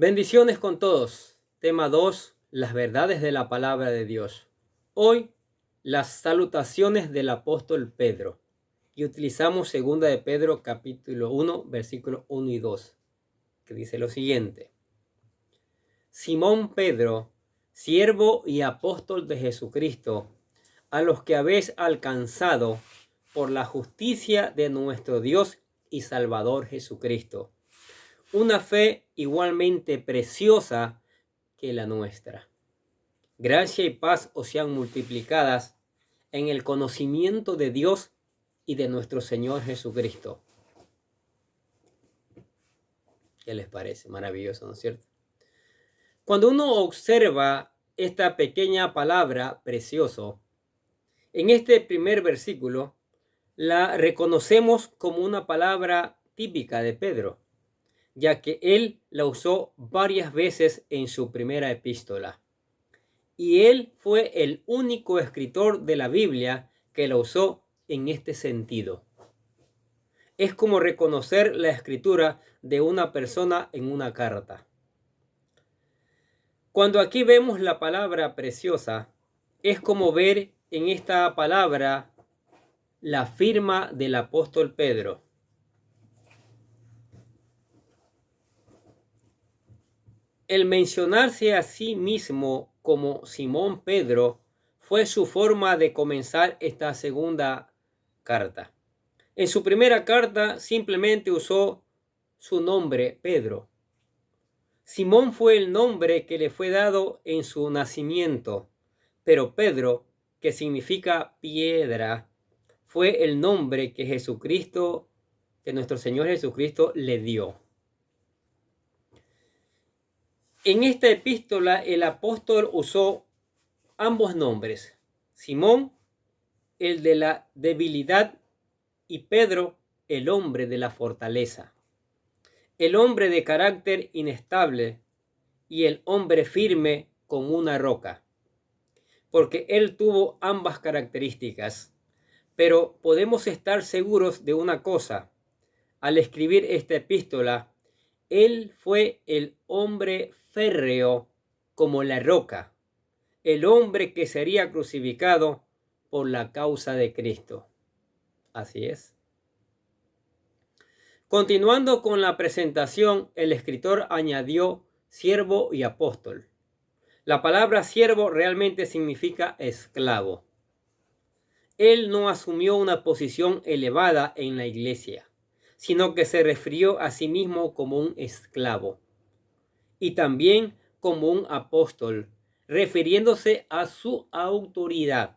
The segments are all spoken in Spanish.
Bendiciones con todos. Tema 2. Las verdades de la palabra de Dios. Hoy, las salutaciones del apóstol Pedro. Y utilizamos 2 de Pedro capítulo 1, versículos 1 y 2, que dice lo siguiente. Simón Pedro, siervo y apóstol de Jesucristo, a los que habéis alcanzado por la justicia de nuestro Dios y Salvador Jesucristo, una fe igualmente preciosa que la nuestra. Gracia y paz os sean multiplicadas en el conocimiento de Dios y de nuestro Señor Jesucristo. ¿Qué les parece? Maravilloso, ¿no es cierto? Cuando uno observa esta pequeña palabra precioso, en este primer versículo la reconocemos como una palabra típica de Pedro, ya que él la usó varias veces en su primera epístola. Y él fue el único escritor de la Biblia que la usó en este sentido. Es como reconocer la escritura de una persona en una carta. Cuando aquí vemos la palabra preciosa, es como ver en esta palabra la firma del apóstol Pedro. El mencionarse a sí mismo como Simón Pedro fue su forma de comenzar esta segunda carta. En su primera carta simplemente usó su nombre, Pedro. Simón fue el nombre que le fue dado en su nacimiento, pero Pedro, que significa piedra, fue el nombre que nuestro Señor Jesucristo le dio. En esta epístola el apóstol usó ambos nombres, Simón, el de la debilidad, y Pedro, el hombre de la fortaleza, el hombre de carácter inestable y el hombre firme con una roca, porque él tuvo ambas características. Pero podemos estar seguros de una cosa: al escribir esta epístola, él fue el hombre férreo como la roca, el hombre que sería crucificado por la causa de Cristo. Así es. Continuando con la presentación, el escritor añadió siervo y apóstol. La palabra siervo realmente significa esclavo. Él no asumió una posición elevada en la iglesia, sino que se refirió a sí mismo como un esclavo y también como un apóstol, refiriéndose a su autoridad.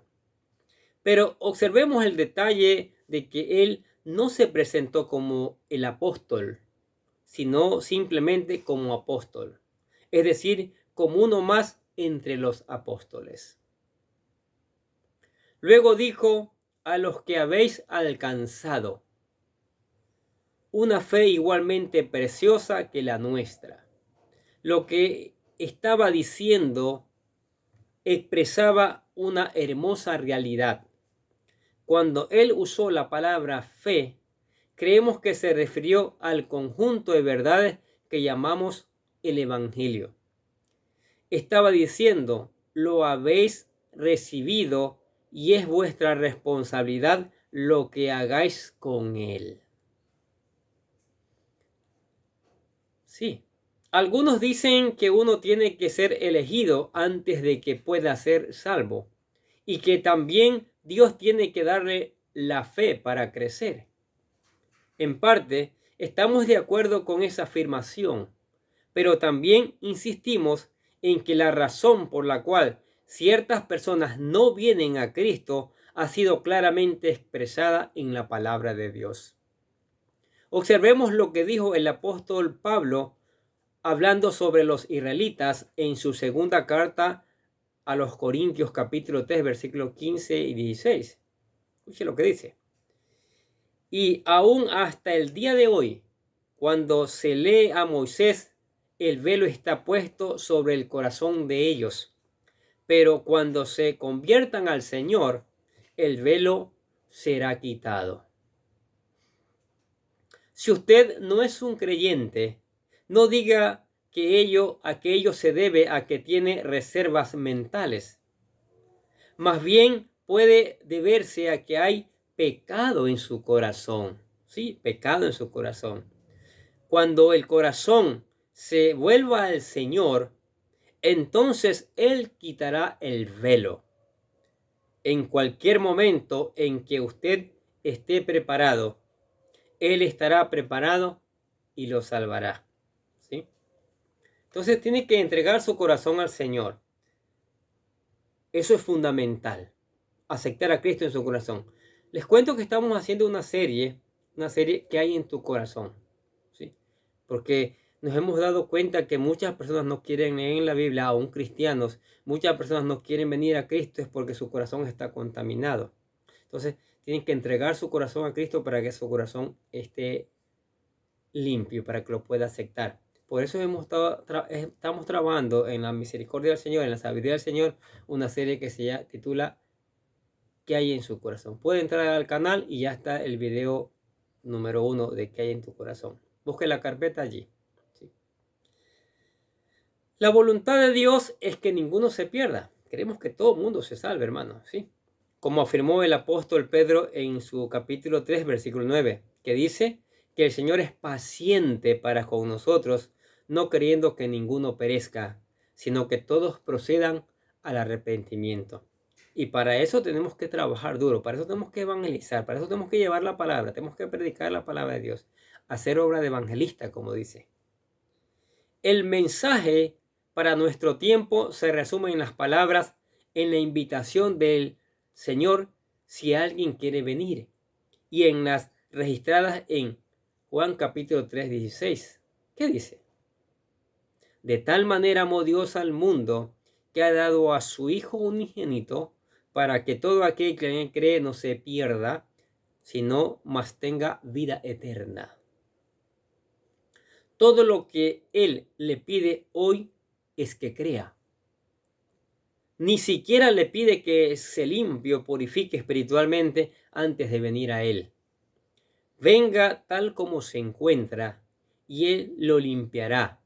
Pero observemos el detalle de que él no se presentó como el apóstol, sino simplemente como apóstol, es decir, como uno más entre los apóstoles. Luego dijo: a los que habéis alcanzado una fe igualmente preciosa que la nuestra. Lo que estaba diciendo expresaba una hermosa realidad. Cuando él usó la palabra fe, creemos que se refirió al conjunto de verdades que llamamos el Evangelio. Estaba diciendo: lo habéis recibido y es vuestra responsabilidad lo que hagáis con él. Sí. Algunos dicen que uno tiene que ser elegido antes de que pueda ser salvo, y que también Dios tiene que darle la fe para crecer. En parte, estamos de acuerdo con esa afirmación, pero también insistimos en que la razón por la cual ciertas personas no vienen a Cristo ha sido claramente expresada en la palabra de Dios. Observemos lo que dijo el apóstol Pablo hablando sobre los israelitas en su segunda carta a los Corintios capítulo 3 versículos 15 y 16. Escuche lo que dice: y aún hasta el día de hoy, cuando se lee a Moisés, el velo está puesto sobre el corazón de ellos, pero cuando se conviertan al Señor, el velo será quitado. Si usted no es un creyente, no diga a que ello se debe a que tiene reservas mentales. Más bien puede deberse a que hay pecado en su corazón. Sí, pecado en su corazón. Cuando el corazón se vuelva al Señor, entonces Él quitará el velo. En cualquier momento en que usted esté preparado, Él estará preparado y lo salvará. ¿Sí? Entonces tiene que entregar su corazón al Señor. Eso es fundamental. Aceptar a Cristo en su corazón. Les cuento que estamos haciendo una serie que hay en tu corazón. ¿Sí? Porque nos hemos dado cuenta que muchas personas no quieren leer en la Biblia, aún cristianos, muchas personas no quieren venir a Cristo es porque su corazón está contaminado. Entonces, tienen que entregar su corazón a Cristo para que su corazón esté limpio, para que lo pueda aceptar. Por eso estamos trabajando en la misericordia del Señor, en la sabiduría del Señor, una serie que se titula ¿Qué hay en su corazón? Puede entrar al canal y ya está el video número 1 de ¿Qué hay en tu corazón? Busque la carpeta allí. ¿Sí? La voluntad de Dios es que ninguno se pierda. Queremos que todo el mundo se salve, hermano. ¿Sí? Como afirmó el apóstol Pedro en su capítulo 3, versículo 9, que dice que el Señor es paciente para con nosotros, no queriendo que ninguno perezca, sino que todos procedan al arrepentimiento. Y para eso tenemos que trabajar duro, para eso tenemos que evangelizar, para eso tenemos que llevar la palabra, tenemos que predicar la palabra de Dios, hacer obra de evangelista, como dice. El mensaje para nuestro tiempo se resume en las palabras, en la invitación del Señor, si alguien quiere venir, y en las registradas en Juan capítulo 3, 16. ¿Qué dice? De tal manera amó Dios al mundo que ha dado a su Hijo unigénito para que todo aquel que en él cree no se pierda, sino más tenga vida eterna. Todo lo que Él le pide hoy es que crea. Ni siquiera le pide que se limpie o purifique espiritualmente antes de venir a Él. Venga tal como se encuentra y Él lo limpiará.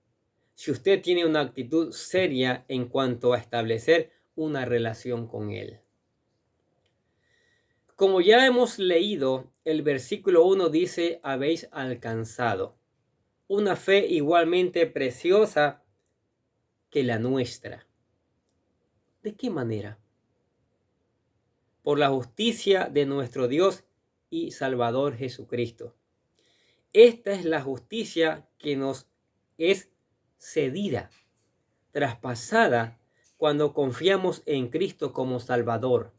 Si usted tiene una actitud seria en cuanto a establecer una relación con Él. Como ya hemos leído, el versículo 1 dice, habéis alcanzado una fe igualmente preciosa que la nuestra. ¿De qué manera? Por la justicia de nuestro Dios y Salvador Jesucristo. Esta es la justicia que nos es cedida, traspasada cuando confiamos en Cristo como Salvador.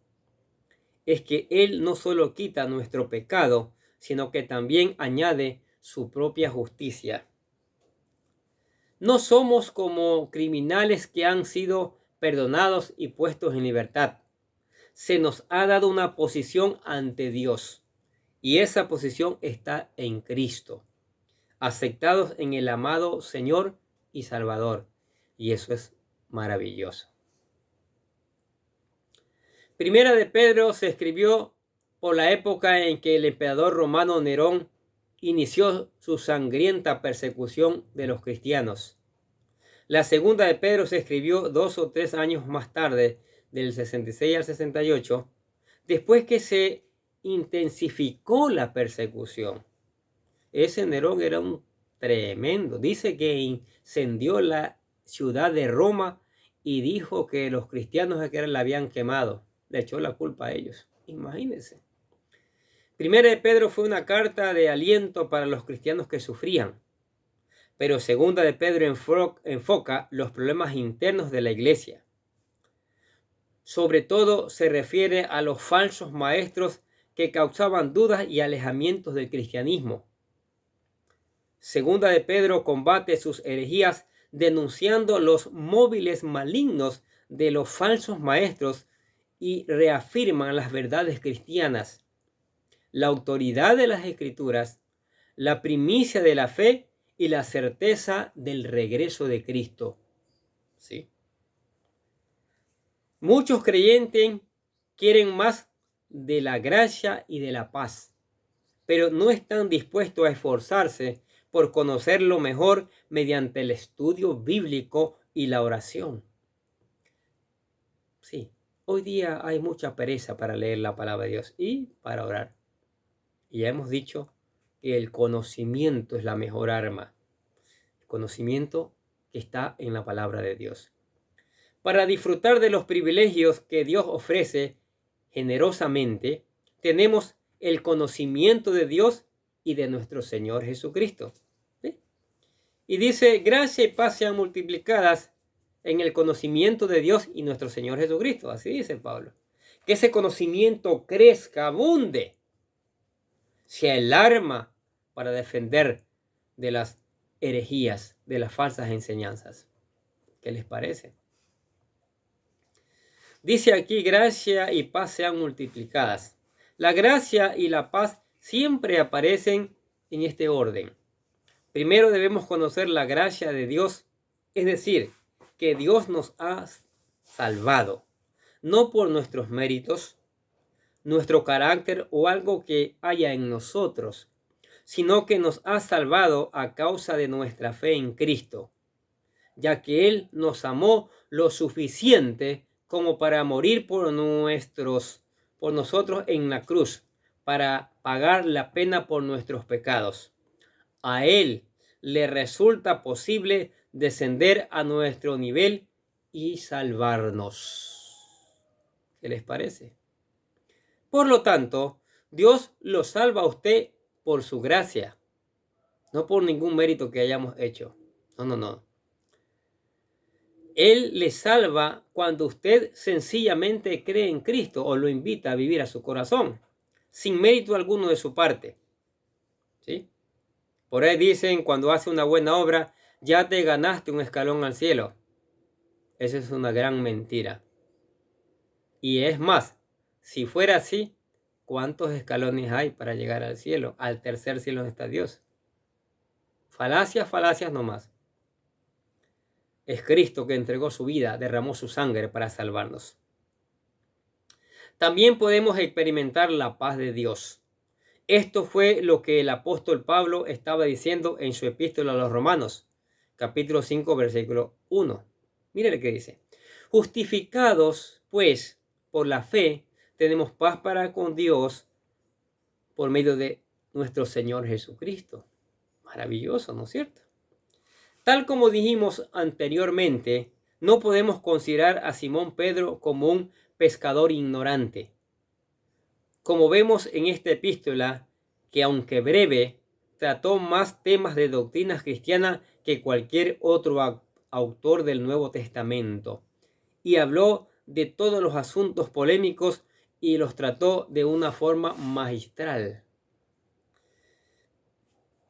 Es que Él no solo quita nuestro pecado, sino que también añade su propia justicia. No somos como criminales que han sido perdonados y puestos en libertad. Se nos ha dado una posición ante Dios y esa posición está en Cristo, aceptados en el amado Señor y Salvador, y eso es maravilloso. Primera de Pedro se escribió por la época en que el emperador romano Nerón inició su sangrienta persecución de los cristianos. La segunda de Pedro se escribió 2 o 3 años más tarde, del 66 al 68, después que se intensificó la persecución. Ese Nerón era un tremendo. Dice que incendió la ciudad de Roma y dijo que los cristianos que la habían quemado. Le echó la culpa a ellos. Imagínense. Primera de Pedro fue una carta de aliento para los cristianos que sufrían. Pero segunda de Pedro enfoca los problemas internos de la iglesia. Sobre todo se refiere a los falsos maestros que causaban dudas y alejamientos del cristianismo. Segunda de Pedro combate sus herejías denunciando los móviles malignos de los falsos maestros y reafirman las verdades cristianas, la autoridad de las Escrituras, la primicia de la fe y la certeza del regreso de Cristo. ¿Sí? Muchos creyentes quieren más de la gracia y de la paz, pero no están dispuestos a esforzarse por conocerlo mejor mediante el estudio bíblico y la oración. Sí, hoy día hay mucha pereza para leer la palabra de Dios y para orar. Y ya hemos dicho que el conocimiento es la mejor arma. El conocimiento que está en la palabra de Dios. Para disfrutar de los privilegios que Dios ofrece generosamente, tenemos el conocimiento de Dios y de nuestro Señor Jesucristo. ¿Sí? Y dice, gracia y paz sean multiplicadas en el conocimiento de Dios y nuestro Señor Jesucristo. Así dice Pablo. Que ese conocimiento crezca, abunde, sea el arma para defender de las herejías, de las falsas enseñanzas. ¿Qué les parece? Dice aquí, gracia y paz sean multiplicadas. La gracia y la paz siempre aparecen en este orden. Primero debemos conocer la gracia de Dios, es decir, que Dios nos ha salvado, no por nuestros méritos, nuestro carácter o algo que haya en nosotros, sino que nos ha salvado a causa de nuestra fe en Cristo, ya que Él nos amó lo suficiente como para morir por nosotros en la cruz, para pagar la pena por nuestros pecados. A Él le resulta posible descender a nuestro nivel y salvarnos. ¿Qué les parece? Por lo tanto, Dios lo salva a usted por su gracia, no por ningún mérito que hayamos hecho. No. Él le salva cuando usted sencillamente cree en Cristo o lo invita a vivir a su corazón, sin mérito alguno de su parte. ¿Sí? Por ahí dicen, cuando hace una buena obra, ya te ganaste un escalón al cielo. Esa es una gran mentira. Y es más, si fuera así, ¿cuántos escalones hay para llegar al cielo? Al tercer cielo donde está Dios. Falacias nomás. Es Cristo que entregó su vida, derramó su sangre para salvarnos. También podemos experimentar la paz de Dios. Esto fue lo que el apóstol Pablo estaba diciendo en su epístola a los Romanos, capítulo 5, versículo 1. Mire lo que dice. Justificados, pues, por la fe, tenemos paz para con Dios por medio de nuestro Señor Jesucristo. Maravilloso, ¿no es cierto? Tal como dijimos anteriormente, no podemos considerar a Simón Pedro como un pescador ignorante. Como vemos en esta epístola, que aunque breve, trató más temas de doctrinas cristianas que cualquier otro autor del Nuevo Testamento, y habló de todos los asuntos polémicos y los trató de una forma magistral.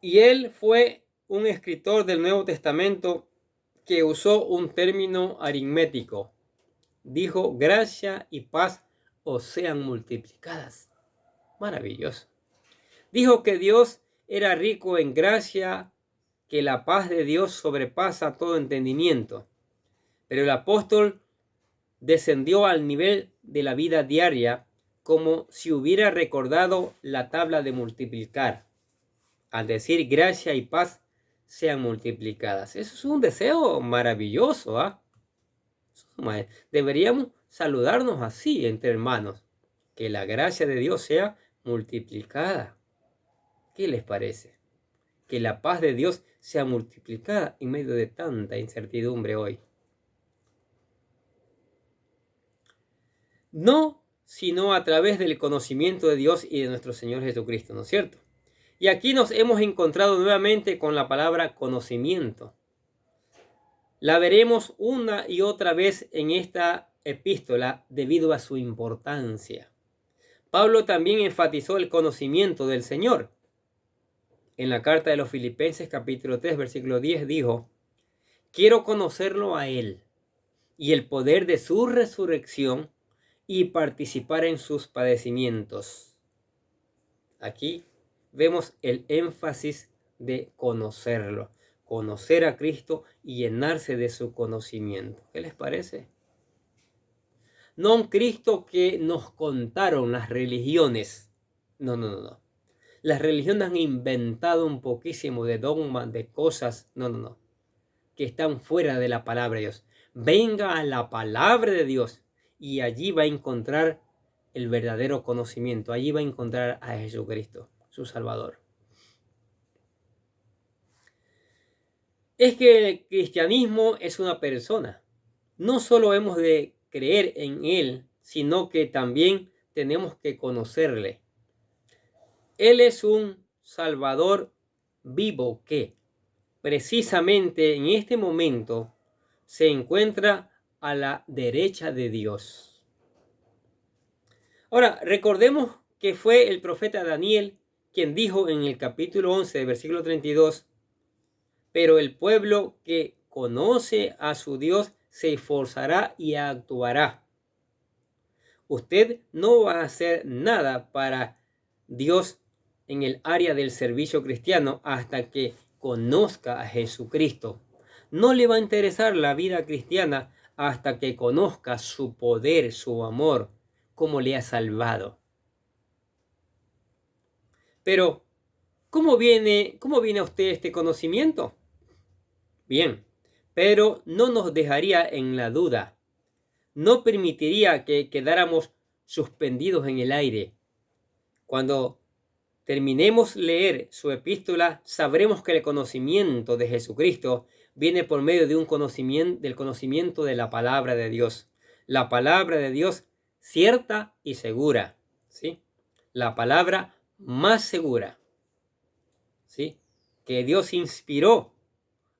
Y él fue un escritor del Nuevo Testamento que usó un término aritmético. Dijo, gracia y paz os sean multiplicadas. Maravilloso. Dijo que Dios era rico en gracia, que la paz de Dios sobrepasa todo entendimiento. Pero el apóstol descendió al nivel de la vida diaria como si hubiera recordado la tabla de multiplicar, al decir gracia y paz sean multiplicadas. Eso es un deseo maravilloso, ¿ah? Deberíamos saludarnos así entre hermanos, que la gracia de Dios sea multiplicada. ¿Qué les parece? Que la paz de Dios sea multiplicada en medio de tanta incertidumbre hoy. No, sino a través del conocimiento de Dios y de nuestro Señor Jesucristo, ¿no es cierto? Y aquí nos hemos encontrado nuevamente con la palabra conocimiento. La veremos una y otra vez en esta epístola debido a su importancia. Pablo también enfatizó el conocimiento del Señor. En la carta de los Filipenses capítulo 3 versículo 10 dijo, quiero conocerlo a Él y el poder de su resurrección y participar en sus padecimientos. Aquí vemos el énfasis de conocerlo, conocer a Cristo y llenarse de su conocimiento. ¿Qué les parece? No un Cristo que nos contaron las religiones. No. Las religiones han inventado un poquísimo de dogmas, de cosas, no, que están fuera de la palabra de Dios. Venga a la palabra de Dios y allí va a encontrar el verdadero conocimiento. Allí va a encontrar a Jesucristo, su Salvador. Es que el cristianismo es una persona. No solo hemos de creer en Él, sino que también tenemos que conocerle. Él es un Salvador vivo que precisamente en este momento se encuentra a la derecha de Dios. Ahora, recordemos que fue el profeta Daniel quien dijo en el capítulo 11, versículo 32, pero el pueblo que conoce a su Dios se esforzará y actuará. Usted no va a hacer nada para Dios en el área del servicio cristiano hasta que conozca a Jesucristo. No le va a interesar la vida cristiana hasta que conozca su poder, su amor, cómo le ha salvado. Pero, ¿cómo viene a usted este conocimiento? Bien, pero no nos dejaría en la duda. No permitiría que quedáramos suspendidos en el aire. Cuando terminemos leer su epístola, sabremos que el conocimiento de Jesucristo viene por medio de del conocimiento de la palabra de Dios. La palabra de Dios cierta y segura, ¿sí? La palabra más segura, ¿sí? Que Dios inspiró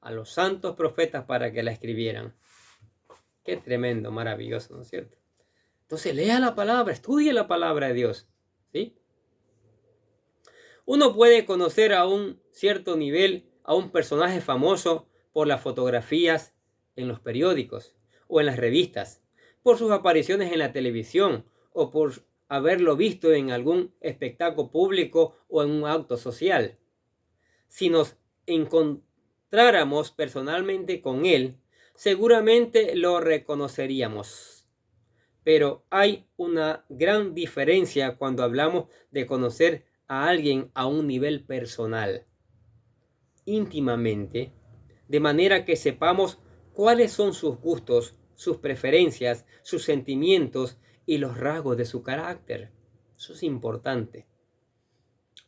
a los santos profetas para que la escribieran. Qué tremendo, maravilloso, ¿no es cierto? Entonces lea la palabra, estudie la palabra de Dios, ¿sí? Uno puede conocer a un cierto nivel a un personaje famoso por las fotografías en los periódicos o en las revistas, por sus apariciones en la televisión o por haberlo visto en algún espectáculo público o en un acto social. Si nos encontráramos personalmente con él, seguramente lo reconoceríamos. Pero hay una gran diferencia cuando hablamos de conocer a alguien a un nivel personal, íntimamente, de manera que sepamos cuáles son sus gustos, sus preferencias, sus sentimientos y los rasgos de su carácter. Eso es importante.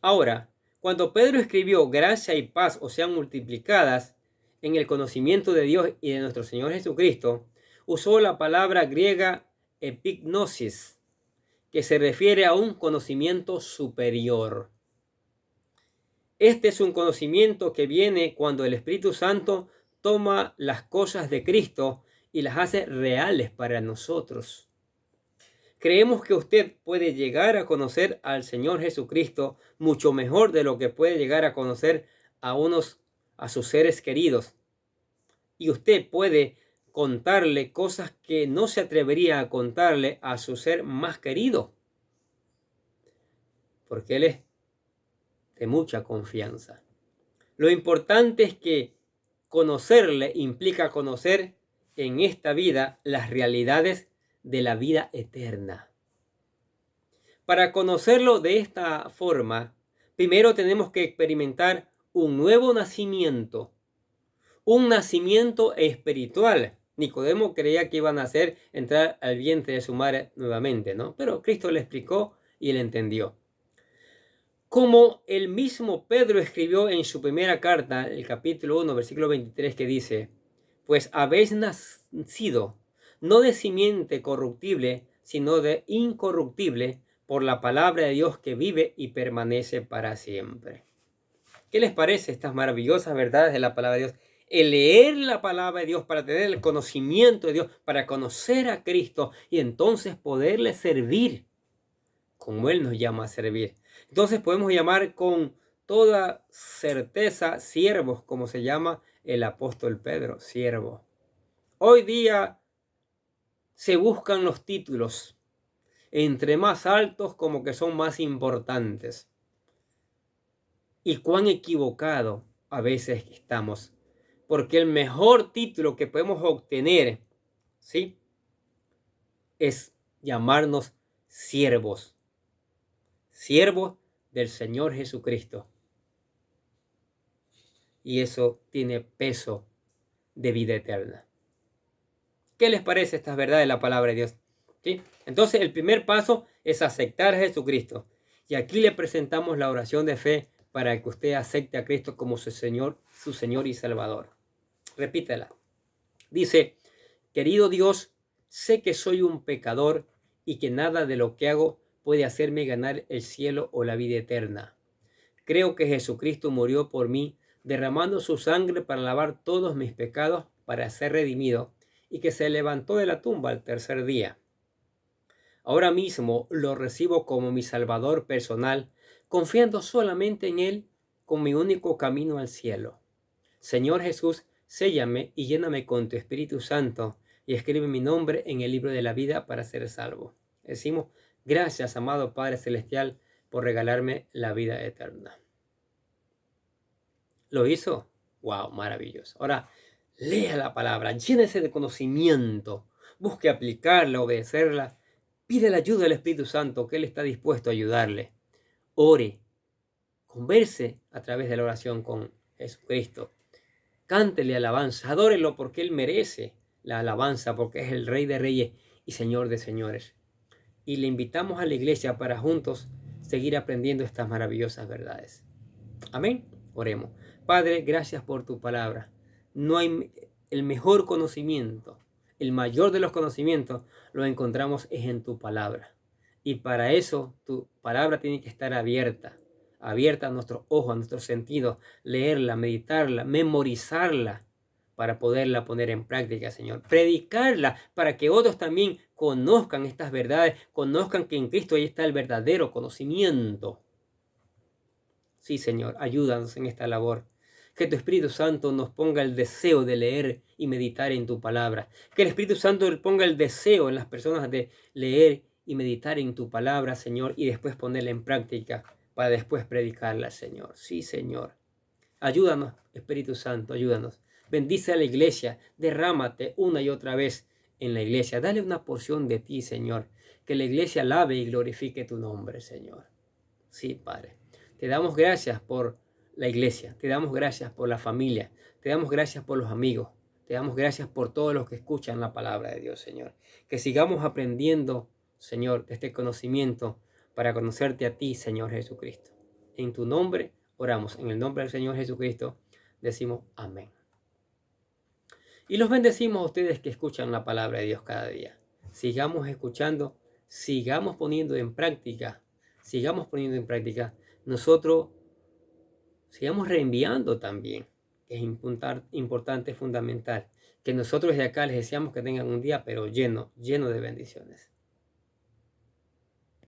Ahora, cuando Pedro escribió gracia y paz os sean multiplicadas en el conocimiento de Dios y de nuestro Señor Jesucristo, usó la palabra griega epignosis, que se refiere a un conocimiento superior. Este es un conocimiento que viene cuando el Espíritu Santo toma las cosas de Cristo y las hace reales para nosotros. Creemos que usted puede llegar a conocer al Señor Jesucristo mucho mejor de lo que puede llegar a conocer a sus seres queridos. Y usted puede contarle cosas que no se atrevería a contarle a su ser más querido, porque Él es de mucha confianza. Lo importante es que conocerle implica conocer en esta vida las realidades de la vida eterna. Para conocerlo de esta forma, primero tenemos que experimentar un nuevo nacimiento, un nacimiento espiritual. Nicodemo creía que iban a entrar al vientre de su madre nuevamente, ¿no? Pero Cristo le explicó y él entendió. Como el mismo Pedro escribió en su primera carta, el capítulo 1, versículo 23, que dice, pues habéis nacido no de simiente corruptible, sino de incorruptible, por la palabra de Dios que vive y permanece para siempre. ¿Qué les parece estas maravillosas verdades de la palabra de Dios? El leer la palabra de Dios para tener el conocimiento de Dios, para conocer a Cristo y entonces poderle servir como Él nos llama a servir. Entonces podemos llamar con toda certeza siervos, como se llama el apóstol Pedro, siervo. Hoy día se buscan los títulos, entre más altos como que son más importantes. Y cuán equivocado a veces estamos, porque el mejor título que podemos obtener, ¿sí?, es llamarnos siervos. Siervos del Señor Jesucristo. Y eso tiene peso de vida eterna. ¿Qué les parece estas verdades de la palabra de Dios? ¿Sí? Entonces el primer paso es aceptar a Jesucristo. Y aquí le presentamos la oración de fe para que usted acepte a Cristo como su Señor y Salvador. Repítela. Dice: querido Dios, sé que soy un pecador y que nada de lo que hago puede hacerme ganar el cielo o la vida eterna. Creo que Jesucristo murió por mí, derramando su sangre para lavar todos mis pecados, para ser redimido, y que se levantó de la tumba al tercer día. Ahora mismo lo recibo como mi Salvador personal, confiando solamente en Él como mi único camino al cielo. Señor Jesús, séllame y lléname con tu Espíritu Santo y escribe mi nombre en el libro de la vida para ser salvo. Decimos: gracias, amado Padre Celestial, por regalarme la vida eterna. ¿Lo hizo? ¡Wow! Maravilloso. Ahora, lea la palabra, llénese de conocimiento, busque aplicarla, obedecerla. Pide la ayuda del Espíritu Santo, que Él está dispuesto a ayudarle. Ore, converse a través de la oración con Jesucristo. Cántele alabanza, adórelo porque Él merece la alabanza, porque es el Rey de Reyes y Señor de Señores. Y le invitamos a la iglesia para juntos seguir aprendiendo estas maravillosas verdades. Amén. Oremos. Padre, gracias por tu palabra. No hay el mejor conocimiento, el mayor de los conocimientos lo encontramos es en tu palabra. Y para eso tu palabra tiene que estar abierta a nuestros ojos, a nuestros sentidos, leerla, meditarla, memorizarla para poderla poner en práctica, Señor. Predicarla para que otros también conozcan estas verdades, conozcan que en Cristo ahí está el verdadero conocimiento. Sí, Señor, ayúdanos en esta labor. Que tu Espíritu Santo nos ponga el deseo de leer y meditar en tu palabra. Que el Espíritu Santo ponga el deseo en las personas de leer y meditar en tu palabra, Señor, y después ponerla en práctica para después predicarla, Señor. Sí, Señor. Ayúdanos, Espíritu Santo, ayúdanos. Bendice a la iglesia. Derrámate una y otra vez en la iglesia. Dale una porción de ti, Señor. Que la iglesia alabe y glorifique tu nombre, Señor. Sí, Padre. Te damos gracias por la iglesia, te damos gracias por la familia, te damos gracias por los amigos, te damos gracias por todos los que escuchan la palabra de Dios, Señor. Que sigamos aprendiendo, Señor, de este conocimiento para conocerte a ti, Señor Jesucristo. En tu nombre oramos, en el nombre del Señor Jesucristo, decimos amén. Y los bendecimos a ustedes que escuchan la palabra de Dios cada día. Sigamos escuchando, sigamos poniendo en práctica, nosotros sigamos reenviando también, que es importante, fundamental, que nosotros de acá les deseamos que tengan un día pero lleno de bendiciones.